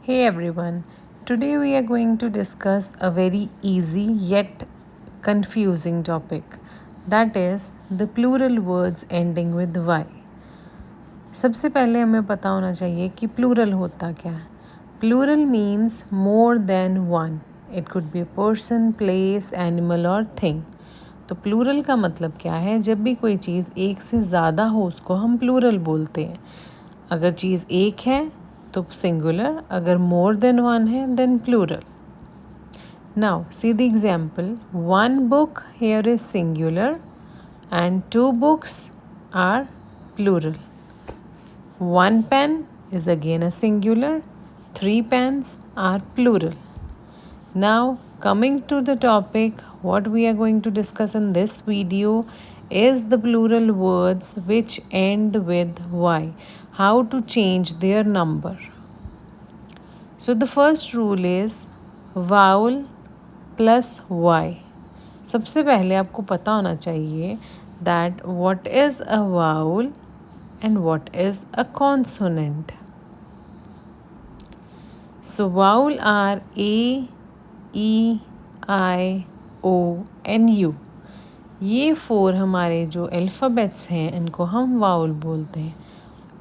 Hey everyone, today we are going to discuss a very easy yet confusing topic, that is the plural words ending with y. सबसे पहले हमें पता होना चाहिए कि plural होता क्या है. Plural means more than one. It could be a person, place, animal और थिंग. तो प्लूरल का मतलब क्या है? जब भी कोई चीज़ एक से ज़्यादा हो उसको हम प्लूरल बोलते हैं. अगर चीज़ एक है तो सिंगुलर, अगर मोर देन वन है then plural. Now see the example. One book here is singular and two books are plural. One pen is again a singular, 3 pens are plural. Now coming to the topic, what we are going to discuss in this video is the plural words which end with y, how to change their number. So the first rule is vowel plus y. सबसे पहले आपको पता होना चाहिए that what is a vowel and what is a consonant. So vowel are A, E, I, O and U. ये 4 हमारे जो alphabets हैं इनको हम वाउल बोलते हैं.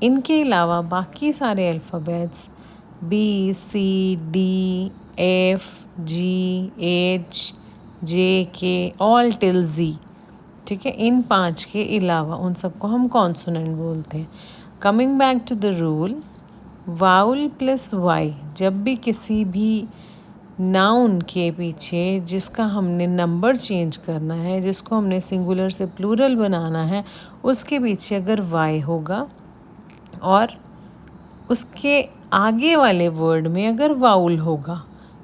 इनके अलावा बाकी सारे alphabets B, C, D, F, G, H, J, K all till Z. ठीक है, इन 5 के अलावा उन सबको हम कॉन्सोनेंट बोलते हैं. Coming back to the rule, vowel plus Y. जब भी किसी भी नाउन के पीछे जिसका हमने नंबर चेंज करना है, जिसको हमने सिंगुलर से प्लूरल बनाना है, उसके पीछे अगर वाई होगा और उसके आगे वाले वर्ड में अगर वाउल होगा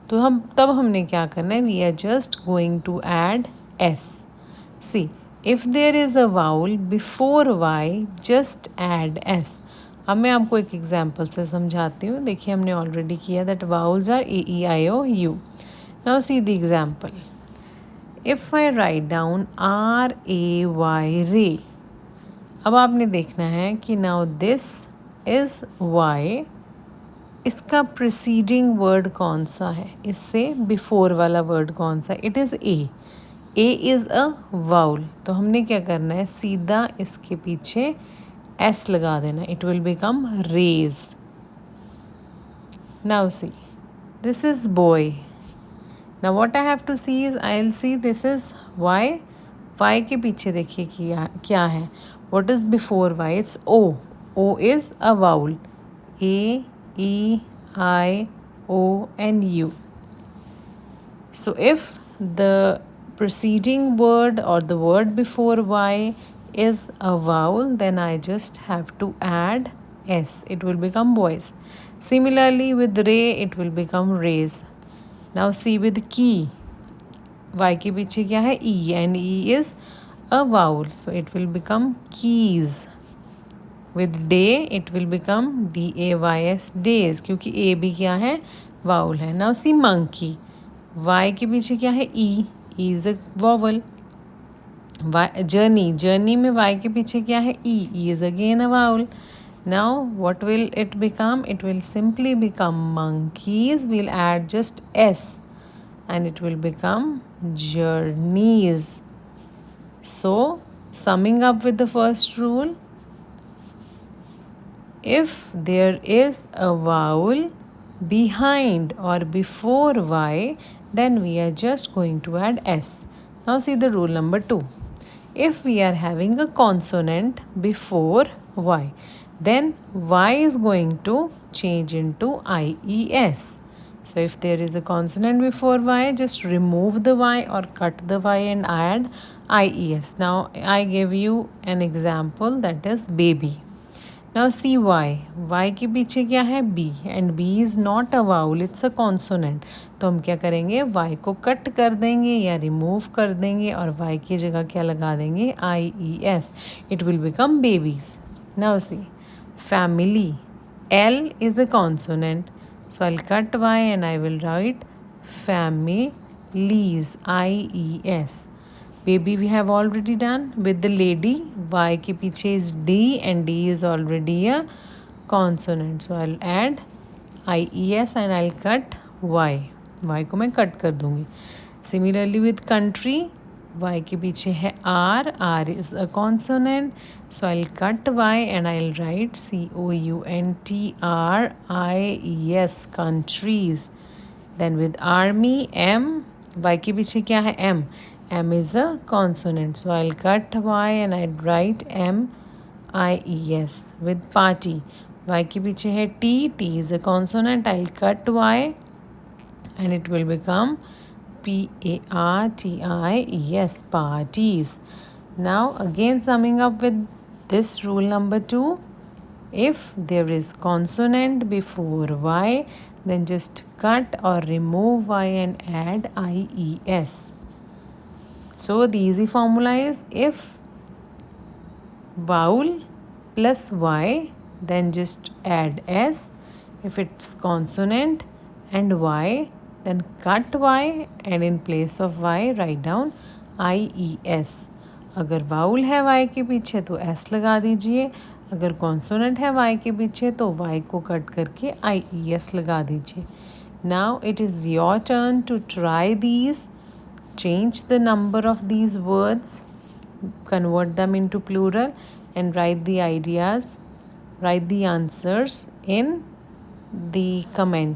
तो हमने क्या करना है? We are just going to add S. See, if there is a vowel before y, just add s. अब मैं आपको एक एग्जाम्पल से समझाती हूँ. देखिए, हमने ऑलरेडी किया that vowels are A, E, I, O, U. Now see the example. If I write down R, A, Y, ray. अब आपने देखना है कि नाउ दिस इज वाई. इसका प्रिसीडिंग वर्ड कौन सा है? इससे बिफोर वाला वर्ड कौन सा है? It is a. A is a vowel. तो हमने क्या करना है? सीधा इसके पीछे एस लगा देना. It will become rays. Now see, this is boy. Now what I have to see is, I will see this is Y. Y के पीछे देखिए क्या है? What is before Y? It's O. O is a vowel. A, E, I, O and U. So if the preceding word or the word before y is a vowel, then I just have to add s. It will become boys. Similarly with ray, it will become rays. Now see with key. Y के पीछे क्या है? E, and E is a vowel, so it will become keys. With day, it will become days, days, क्योंकि a भी क्या है? Vowel है. Now see monkey. Y के पीछे क्या है? E. E is a vowel. Journey. Journey में Y के पीछे क्या है? E. E is again a vowel. Now what will it become? It will simply become monkeys. We'll add just S and it will become journeys. So summing up with the first rule, if there is a vowel behind or before y, then we are just going to add s. Now see the rule number 2. If we are having a consonant before y, then y is going to change into ies. So if there is a consonant before y, just remove the y or cut the y and add ies. Now I give you an example, that is baby. Now see y. Y के पीछे क्या है? B. And B is not a vowel, it's a consonant. तो हम क्या करेंगे? Y को cut कर देंगे या रिमूव कर देंगे और y की जगह क्या लगा देंगे? IES. It will become babies. Now see. Family. L is a consonant. So I'll cut y and I will write families. IES. Baby we have already done. With the lady, y के पीछे is D and D is already a consonant. So I'll add IES and I'll cut Y. Y को मैं cut कर दूँगी. Similarly with country, Y के पीछे है R. R is a consonant. So I'll cut Y and I'll write COUNTRIES, countries. Then with army, M. Y के पीछे क्या है? M. M is a consonant. So I'll cut Y and I'll write MIES. With party, Y के पीछे है T. T is a consonant. I'll cut Y and it will become PARTIES, parties. Now again summing up with this rule number 2. If there is consonant before Y, then just cut or remove Y and add IES. So the easy formula is if vowel plus Y, then just add S. If it's consonant and Y, then cut Y and in place of Y write down IES. अगर vowel है Y के पीछे तो S लगा दीजिए. अगर consonant है Y के पीछे तो Y को कट करके IES लगा दीजिए. Now it is your turn to try these. Change the number of these words, convert them into plural and write the ideas, write the answers in the comment